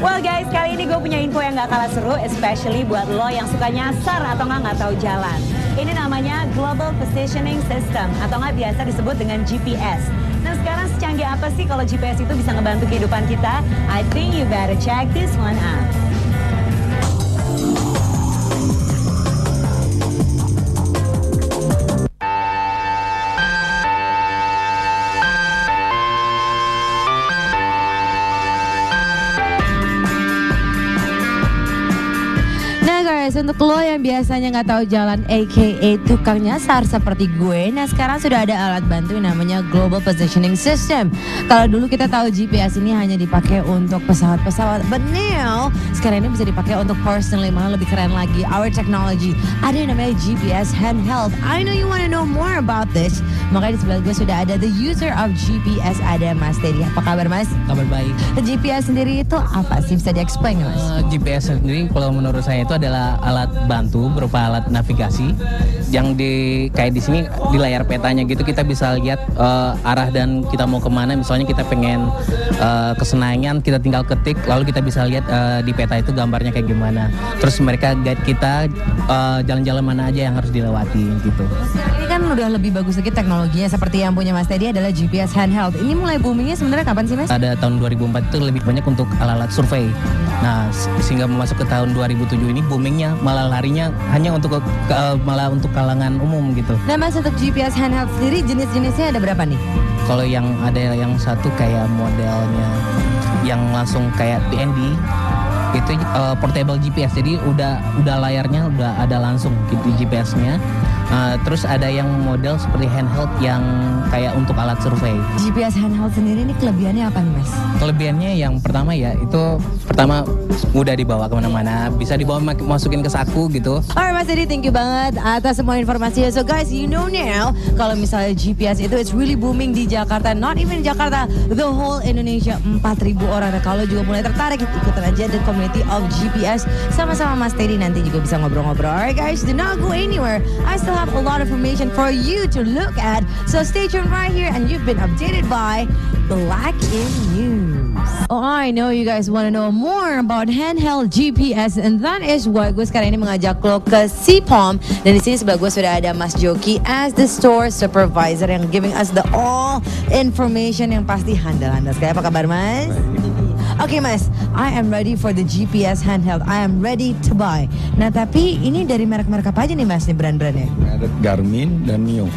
Well guys, kali ini gue punya info yang gak kalah seru, especially buat lo yang suka nyasar atau nggak tahu jalan. Ini namanya Global Positioning System atau nggak biasa disebut dengan GPS. Nah sekarang secanggih apa sih kalau GPS itu bisa ngebantu kehidupan kita? I think you better check this one out. Untuk lo yang biasanya nggak tahu jalan aka tukang nyasar seperti gue, nah sekarang sudah ada alat bantu yang namanya Global Positioning System. Kalau dulu kita tahu GPS ini hanya dipakai untuk pesawat-pesawat, but now sekarang ini bisa dipakai untuk personally, malah lebih keren lagi, our technology. Ada yang namanya GPS handheld. I know you want to know more about this. Makanya di sebelah gue sudah ada the user of GPS, ada Mas Teddy. Apa kabar Mas? Kabar baik. GPS sendiri itu apa sih? Bisa di-explain Mas? GPS sendiri kalau menurut saya itu adalah alat bantu berupa alat navigasi yang kayak di sini di layar petanya gitu kita bisa lihat arah dan kita mau kemana. Misalnya kita pengen ke Senayan, kita tinggal ketik lalu kita bisa lihat di peta itu gambarnya kayak gimana. Terus mereka guide kita jalan-jalan mana aja yang harus dilewati gitu. Ini kan udah lebih bagus lagi teknologinya, seperti yang punya Mas Teddy adalah GPS handheld. Ini mulai boomingnya sebenarnya kapan sih Mas? Pada tahun 2004 itu lebih banyak untuk alat-alat survei. Nah sehingga masuk ke tahun 2007 ini boomingnya malah larinya hanya untuk malah untuk kalangan umum gitu. Nah Mas, untuk GPS handheld sendiri jenis-jenisnya ada berapa nih? Kalau yang ada yang satu kayak modelnya yang langsung kayak PND itu portable GPS, jadi udah layarnya udah ada langsung gitu GPS-nya. Terus ada yang model seperti handheld yang kayak untuk alat survei. GPS handheld sendiri ini kelebihannya apa nih Mas? Kelebihannya yang pertama ya itu pertama mudah dibawa kemana-mana, bisa dibawa masukin ke saku gitu. Alright Mas Teddy, thank you banget atas semua informasinya. So guys, you know now kalau misalnya GPS itu it's really booming di Jakarta, not even Jakarta, the whole Indonesia, 4.000 orang. Nah, kalau juga mulai tertarik, ikutan aja the community of GPS sama-sama Mas Teddy, nanti juga bisa ngobrol-ngobrol. Alright guys, do not go anywhere. I still have a lot of information for you to look at, so stay tuned right here, and you've been updated by Black in News. Oh, I know you guys want to know more about handheld GPS, and that is why gue sekarang ini mengajak lo ke CPOM. Dan di sini sebelah gue sudah ada Mas Joki as the store supervisor yang giving us the all information yang pasti handal-handal sekali. Apa kabar Mas? Oke Mas, I am ready for the GPS handheld. I am ready to buy. Nah tapi ini dari merek-merek apa aja nih Mas, nih brand-brandnya? Merek Garmin dan Mio.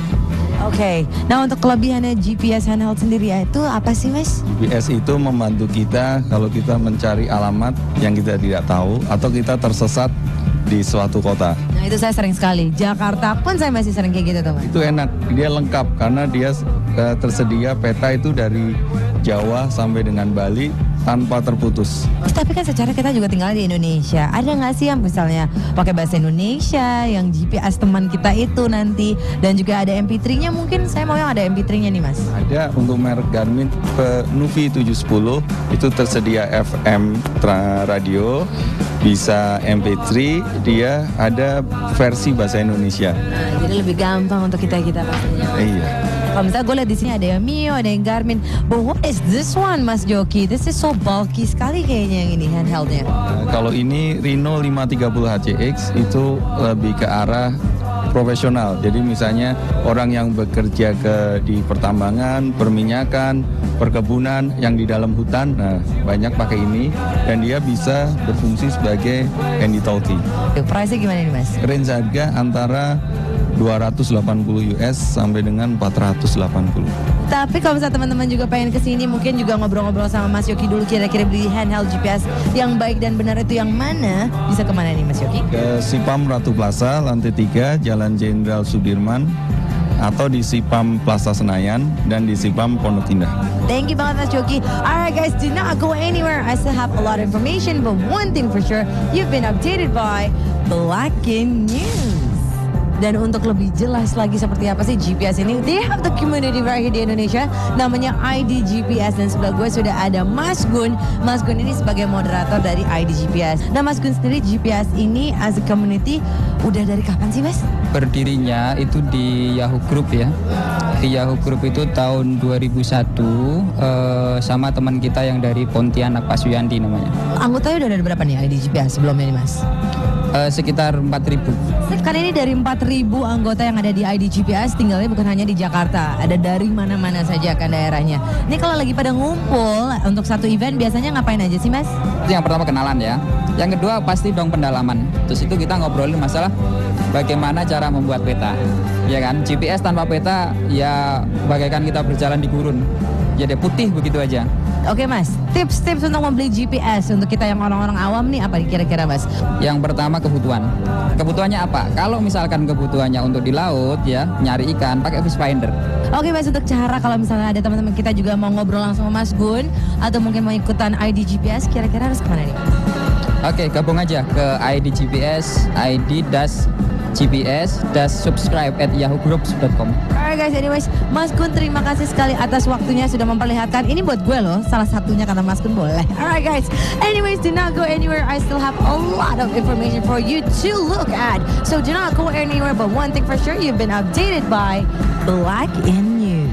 Oke, nah untuk kelebihannya GPS handheld sendiri itu apa sih Mas? GPS itu membantu kita kalau kita mencari alamat yang kita tidak tahu atau kita tersesat di suatu kota. Nah itu saya sering sekali, Jakarta pun saya masih sering kayak gitu tuh Mas. Itu enak, dia lengkap karena dia tersedia peta itu dari Jawa sampai dengan Bali tanpa terputus. Tapi kan secara kita juga tinggal di Indonesia. Ada nggak sih yang misalnya pakai bahasa Indonesia, yang GPS teman kita itu nanti, dan juga ada MP3-nya, mungkin saya mau yang ada MP3-nya nih Mas. Ada untuk merek Garmin Nuvi 710 itu tersedia FM radio, bisa MP3, dia ada versi bahasa Indonesia. Nah, jadi lebih gampang untuk kita pastinya. Iya. Kalau misalnya gue lihat di sini ada yang Mio, ada yang Garmin. But what is this one Mas Joki? This is so bulky sekali kayaknya yang ini handheldnya. Kalau ini Reno 530 HCX itu lebih ke arah profesional. Jadi misalnya orang yang bekerja di pertambangan, perminyakan, perkebunan yang di dalam hutan, nah banyak pakai ini dan dia bisa berfungsi sebagai handy-talkie. Price-nya gimana nih Mas? Range harga antara 280 US sampai dengan 480. Tapi kalau misalnya teman-teman juga pengen kesini, mungkin juga ngobrol-ngobrol sama Mas Yoki dulu, kira-kira beli handheld GPS yang baik dan benar itu yang mana, bisa kemana nih Mas Yoki? Ke Sipam Ratu Plaza, lantai 3, Jalan Jenderal Sudirman, atau di Sipam Plaza Senayan dan di Sipam Pondok Indah. Thank you banget Mas Joki. Alright guys, do not go anywhere. I still have a lot of information, but one thing for sure, you've been updated by Black in News. Dan untuk lebih jelas lagi seperti apa sih GPS ini, they have the community right here di Indonesia, namanya ID GPS. Dan sebelah gue sudah ada Mas Gun. Mas Gun ini sebagai moderator dari ID GPS. Nah Mas Gun sendiri, GPS ini as a community udah dari kapan sih Mas? Berdirinya itu di Yahoo Group ya. Di Yahoo Group itu tahun 2001 sama teman kita yang dari Pontianak, Pak Suyandi namanya. anggotanya udah ada berapa nih ID GPS sebelumnya nih Mas? Sekitar 4.000. Kali ini dari 4.000 anggota yang ada di ID GPS tinggalnya bukan hanya di Jakarta, ada dari mana-mana saja kan daerahnya. Ini kalau lagi pada ngumpul untuk satu event biasanya ngapain aja sih Mas? Itu yang pertama kenalan ya. Yang kedua pasti dong pendalaman. Terus itu kita ngobrolin masalah bagaimana cara membuat peta. Ya kan, GPS tanpa peta ya bagaikan kita berjalan di gurun. Jadi putih begitu aja. Oke Mas, tips-tips untuk membeli GPS untuk kita yang orang-orang awam nih apa kira-kira Mas? Yang pertama kebutuhan. Kebutuhannya apa? Kalau misalkan kebutuhannya untuk di laut ya, nyari ikan pakai fish finder. Oke Mas, untuk cara kalau misalnya ada teman-teman kita juga mau ngobrol langsung sama Mas Gun atau mungkin mau ikutan ID GPS, kira-kira harus kemana nih? Oke, gabung aja ke ID GPS, id-gps-subscribe@yahoogroups.com. Alright guys, anyways, Mas Gun terima kasih sekali atas waktunya sudah memperlihatkan. Ini buat gue loh, salah satunya kata Mas Gun boleh. Alright guys, anyways, do not go anywhere. I still have a lot of information for you to look at. So do not go anywhere, but one thing for sure, you've been updated by Black in News.